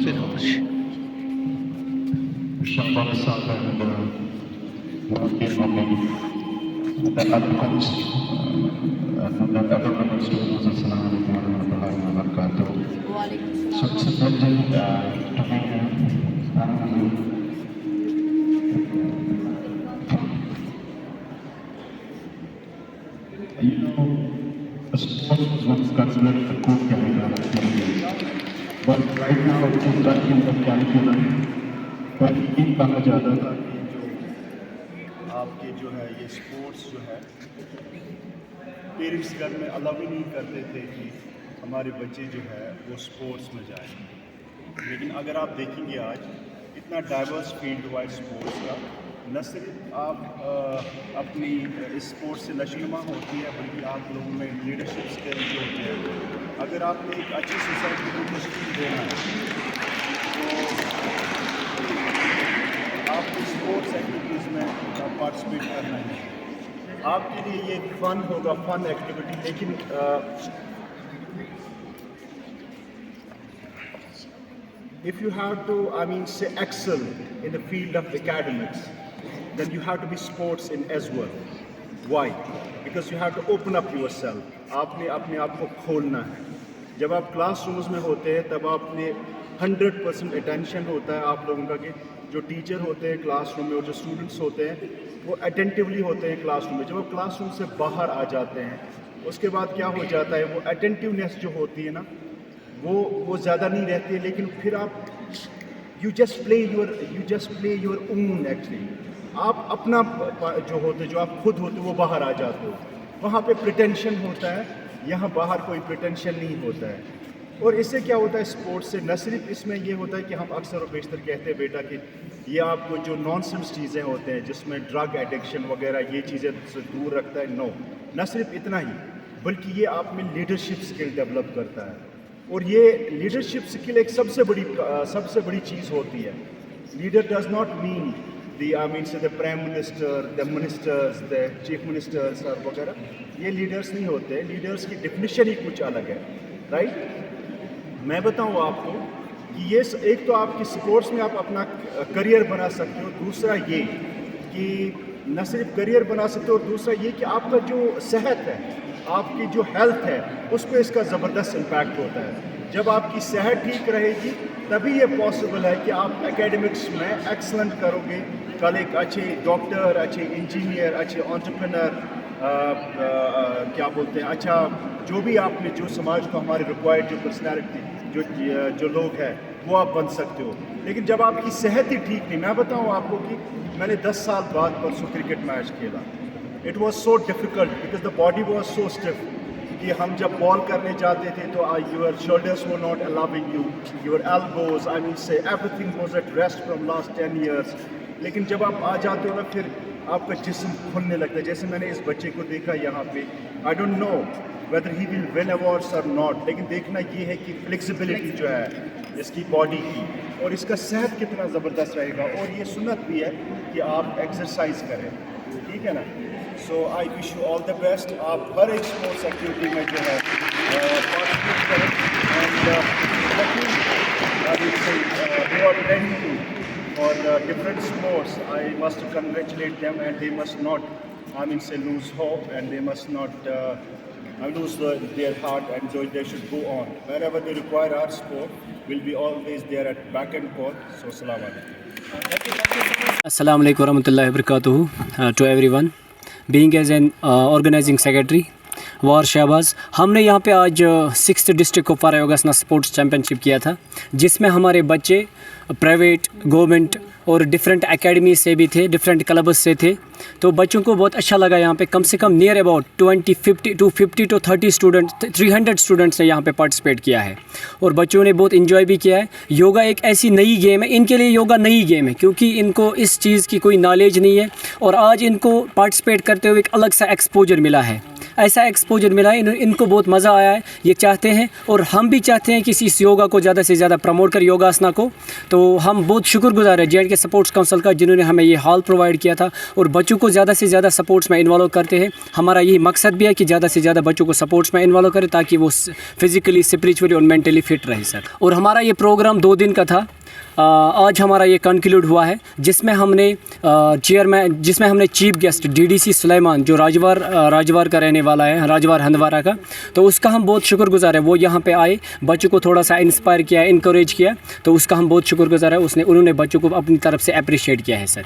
Say how much. The other coach and the other members to Assalamu alaikum warahmatullahi wabarakatuh. So it's a pleasure to be here. You know, sports was once considered a co-curricular activity, but right now it is back in the curriculum. पर ये कहा जाता था कि आपके जो है ये स्पोर्ट्स जो है पेरेंट्स घर में अलाउ ही नहीं करते थे कि हमारे बच्चे जो है वो स्पोर्ट्स में जाएं, लेकिन अगर आप देखेंगे आज इतना डाइवर्स फील्ड हुआ है स्पोर्ट्स का, न सिर्फ आप अपनी इस स्पोर्ट्स से नशोनुमा होती है बल्कि आप लोगों में लीडरशिप स्किल्स जो होते हैं। अगर आपने एक अच्छी सोसाइटी को तशकील देना है तो आपको स्पोर्ट्स एक्टिविटीज़ में पार्टिसिपेट करना है। आपके लिए ये फन होगा, फन एक्टिविटी, लेकिन if you have to, say excel in the field of academics, then you have to be sports in as well. Why? Because you have to open up yourself. आपने अपने आप को खोलना है। जब आप क्लास रूम्स में होते हैं तब आपने 100% अटेंशन होता है आप लोगों का कि जो टीचर होते हैं क्लास रूम में और जो स्टूडेंट्स होते हैं वो अटेंटिवली होते हैं क्लास रूम में। जब आप क्लास रूम से बाहर आ जाते हैं उसके बाद क्या हो जाता है, वो अटेंटिवनेस जो होती है ना वो ज़्यादा नहीं रहती है, लेकिन फिर आप you just play your own actually. आप अपना जो होते जो आप खुद होते वो बाहर आ जाते हो। वहाँ पे प्रिटेंशन होता है, यहाँ बाहर कोई प्रिटेंशन नहीं होता है। और इससे क्या होता है स्पोर्ट्स से, न सिर्फ इसमें ये होता है कि हम अक्सर और बेशतर कहते हैं बेटा कि ये आपको जो नॉनसेंस चीज़ें होते हैं जिसमें ड्रग एडिक्शन वगैरह ये चीज़ें से दूर रखता है। नो, न सिर्फ इतना ही बल्कि ये आप में लीडरशिप स्किल डेवलप करता है। और ये लीडरशिप स्किल एक सबसे बड़ी चीज़ होती है। Leader does not mean the prime minister, the ministers, the chief ministers और वगैरह, ये लीडर्स नहीं होते। लीडर्स की डेफिनेशन ही कुछ अलग है, राइट। मैं बताऊँ आपको कि ये एक तो आपकी स्पोर्ट्स में आप अपना करियर बना सकते हो, दूसरा ये कि न सिर्फ करियर बना सकते हो और दूसरा ये कि आपका जो सेहत है, आपकी जो हेल्थ है, उस पर इसका ज़बरदस्त इम्पैक्ट होता है। जब आपकी सेहत ठीक रहेगी तभी ये पॉसिबल है कि आप एकेडमिक्स में एक्सलेंट करोगे, कल एक अच्छे डॉक्टर, अच्छे इंजीनियर, अच्छे एंटरप्रेन्योर, क्या बोलते हैं, अच्छा जो भी आपने जो समाज को हमारे रिक्वायर्ड जो पर्सनैलिटी जो लोग हैं वो आप बन सकते हो। लेकिन जब आपकी सेहत ही ठीक नहीं, मैं बताऊँ आपको कि मैंने 10 साल बाद परसों क्रिकेट मैच खेला। It was so difficult because the body was so stiff कि हम जब बॉल करने जाते थे तो your shoulders were not allowing you, your elbows, say everything was at rest from last 10 years। लेकिन जब आप आ जाते हो ना फिर आपका जिस्म खुलने लगता है। जैसे मैंने इस बच्चे को देखा यहाँ पे, I don't know whether he will win awards और नॉट, लेकिन देखना ये है कि फ्लेक्सिबिलिटी जो है इसकी बॉडी की और इसका सेहत कितना ज़बरदस्त रहेगा। और ये सुन्नत भी है कि आप एक्सरसाइज करें, ठीक है ना। So I wish you all the best. आप हर एक स्पोर्ट्स एक्टिविटी में जो है पार्टिसिपेट करें and who are ready to for different sports. I must congratulate them and they must not lose hope and they must not lose their heart and they should go on. Wherever they require our support, we'll be always there at back and court. So Assalamu alaikum. Assalamu alaikum warahmatullahi wabarakatuh to everyone. Being as an organizing secretary, वार शहबाज, हमने यहाँ पे आज 6th district Kupwara योगासना sports championship किया था, जिसमें हमारे बच्चे private, government और डिफरेंट एकेडमी से भी थे, डिफरेंट क्लब्स से थे। तो बच्चों को बहुत अच्छा लगा। यहाँ पे कम से come near about 50 to 30 students, 300 students ने यहाँ पे पार्टिसिपेट किया है और बच्चों ने बहुत इन्जॉय भी किया है। योगा एक ऐसी नई गेम है, इनके लिए योगा नई गेम है क्योंकि इनको इस चीज़ की कोई नॉलेज नहीं है और आज इनको पार्टिसिपेट करते हुए एक अलग सा एक्सपोजर मिला है। ऐसा एक्सपोजर मिला है, इनको बहुत मज़ा आया है, ये चाहते हैं और हम भी चाहते हैं कि इस योगा को ज़्यादा से ज़्यादा प्रमोट कर, योगासना को। तो हम बहुत शुक्रगुजार हैं JNK स्पोर्ट्स काउंसिल का, जिन्होंने हमें ये हॉल प्रोवाइड किया था और बच्चों को ज़्यादा से ज़्यादा सपोर्ट्स में इन्वॉल्व करते हैं। हमारा यही मकसद भी है कि ज़्यादा से ज़्यादा बच्चों को सपोर्ट्स में इन्वॉल्व करें ताकि वो फिज़िकली, स्पिरिचुअली और मेंटली फिट रहे सर। और हमारा ये प्रोग्राम 2 दिन का था। आज हमारा ये कंक्लूड हुआ है, जिसमें हमने चीफ गेस्ट DDC सुलेमान, जो राजवार का रहने वाला है, राजवार हंदवारा का, तो उसका हम बहुत शुक्रगुजार है। वो यहाँ पे आए, बच्चों को थोड़ा सा इंस्पायर किया, इनकरेज किया, तो उसका हम बहुत शुक्रगुजार है। उन्होंने बच्चों को अपनी तरफ से अप्रिशिएट किया है सर।